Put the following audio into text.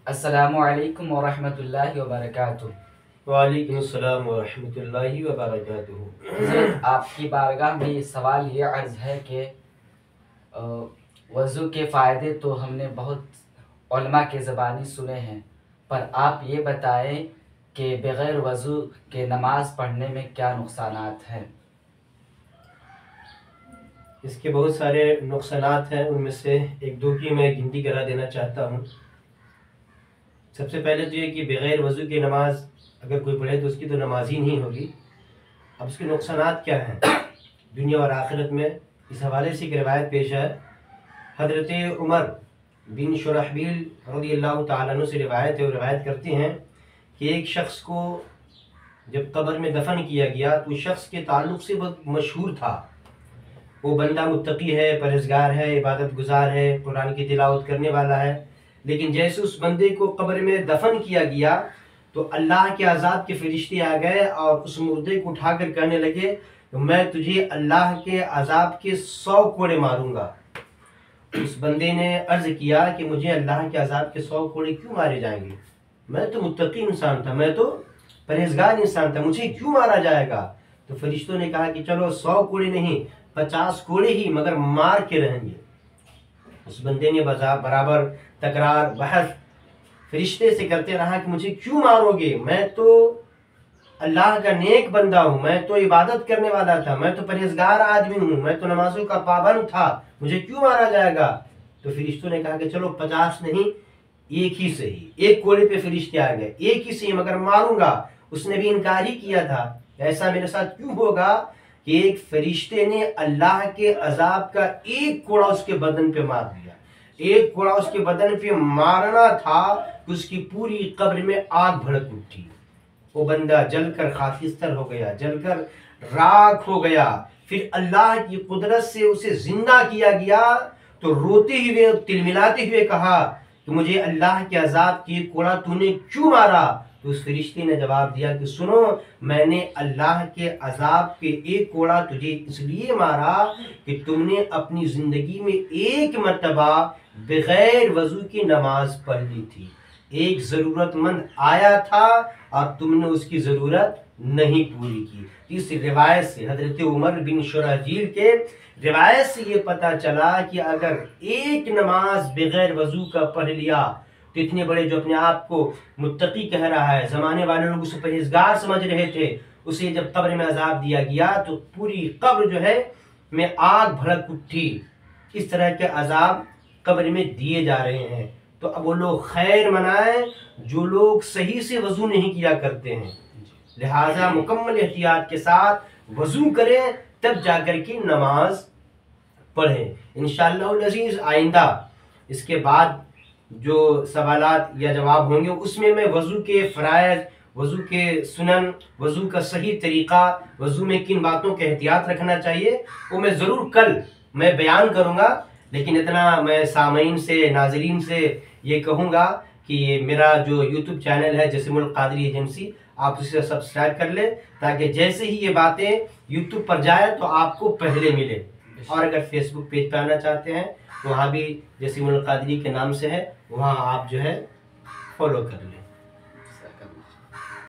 السلام علیکم ورحمۃ اللہ وبرکاتہ۔ وعلیکم السلام ورحمۃ اللہ وبرکاتہ۔ حضرت آپ کی بارگاہ میں یہ سوال یہ عرض ہے کہ وضو کے فائدے تو ہم نے بہت علماء کے زبانی سنے ہیں، پر آپ یہ بتائیں کہ بغیر وضو کے نماز پڑھنے میں کیا نقصانات ہیں؟ اس کے بہت سارے نقصانات ہیں، ان میں سے ایک دو کی میں گنتی کرا دینا چاہتا ہوں۔ سب سے پہلے تو یہ کہ بغیر وضو کی نماز اگر کوئی پڑھے تو اس کی تو نماز ہی نہیں ہوگی۔ اب اس کے نقصانات کیا ہیں دنیا اور آخرت میں؟ اس حوالے سے ایک روایت پیش ہے، حضرت عمر بن شرحبیل رضی اللہ تعالیٰ عنہ سے روایت ہے، وہ روایت کرتے ہیں کہ ایک شخص کو جب قبر میں دفن کیا گیا تو اس شخص کے تعلق سے بہت مشہور تھا، وہ بندہ متقی ہے، پرہیزگار ہے، عبادت گزار ہے، قرآن کی تلاوت کرنے والا ہے، لیکن جیسے اس بندے کو قبر میں دفن کیا گیا تو اللہ کے عذاب کے فرشتے آ گئے اور اس مردے کو اٹھا کر کہنے لگے میں تجھے اللہ کے عذاب کے 100 کوڑے ماروں گا۔ اس بندے نے عرض کیا کہ مجھے اللہ کے عذاب کے 100 کوڑے کیوں مارے جائیں گے؟ میں تو متقی انسان تھا، میں تو پرہیزگار انسان تھا، مجھے کیوں مارا جائے گا؟ تو فرشتوں نے کہا کہ چلو 100 کوڑے نہیں 50 کوڑے ہی مگر مار کے رہیں گے۔ اس بندے نے برابر تکرار بحث فرشتے سے کرتے رہا کہ مجھے کیوں مارو گے، میں تو اللہ کا نیک بندہ ہوں، میں تو عبادت کرنے والا تھا، میں تو پرہیزگار آدمی ہوں، میں تو نمازوں کا پابند تھا، مجھے کیوں مارا جائے گا؟ تو فرشتوں نے کہا کہ چلو 50 نہیں ایک ہی صحیح، ایک کوڑے پہ فرشتے آ گئے، ایک ہی صحیح مگر ماروں گا۔ اس نے بھی انکار ہی کیا تھا، ایسا میرے ساتھ کیوں ہوگا کہ ایک فرشتے نے اللہ کے عذاب کا ایک کوڑا اس کے بدن پہ مار دیا، ایک کوڑا اس کے بدن پہ مارنا تھا، اس کی پوری قبر میں آگ بھڑک اٹھی، وہ بندہ جل کر خاکستر ہو گیا، جل کر راکھ ہو گیا۔ پھر اللہ کی قدرت سے اسے زندہ کیا گیا تو روتے ہوئے تلملاتے ہوئے کہا کہ مجھے اللہ کے عذاب کی کوڑا تو نے کیوں مارا؟ تو اس فرشتے نے جواب دیا کہ سنو، میں نے اللہ کے عذاب کے ایک کوڑا تجھے اس لیے مارا کہ تم نے اپنی زندگی میں ایک مرتبہ بغیر وضو کی نماز پڑھ لی تھی، ایک ضرورت مند آیا تھا اور تم نے اس کی ضرورت نہیں پوری کی۔ اس روایت سے حضرت عمر بن شرحبیل کے روایت سے یہ پتہ چلا کہ اگر ایک نماز بغیر وضو کا پڑھ لیا تو اتنے بڑے جو اپنے آپ کو متقی کہہ رہا ہے، زمانے والے لوگ اسے پرہیزگار سمجھ رہے تھے، اسے جب قبر میں عذاب دیا گیا تو پوری قبر جو ہے میں آگ بھڑک اٹھی۔ اس طرح کے عذاب قبر میں دیے جا رہے ہیں، تو اب وہ لوگ خیر منائیں جو لوگ صحیح سے وضو نہیں کیا کرتے ہیں، لہٰذا مکمل احتیاط کے ساتھ وضو کریں تب جا کر کے نماز پڑھیں۔ انشاءاللہ العزیز آئندہ اس کے بعد جو سوالات یا جواب ہوں گے اس میں میں وضو کے فرائض، وضو کے سنن، وضو کا صحیح طریقہ، وضو میں کن باتوں کا احتیاط رکھنا چاہیے وہ میں ضرور کل میں بیان کروں گا، لیکن اتنا میں سامعین سے ناظرین سے یہ کہوں گا کہ میرا جو یوٹیوب چینل ہے جسیم القادری ایجنسی، آپ اسے سبسکرائب کر لیں تاکہ جیسے ہی یہ باتیں یوٹیوب پر جائیں تو آپ کو پہلے ملے، اور اگر فیس بک پیج پہ آنا چاہتے ہیں تو وہاں بھی جسیم القادری کے نام سے ہے، وہاں آپ جو ہے فالو کر لیں۔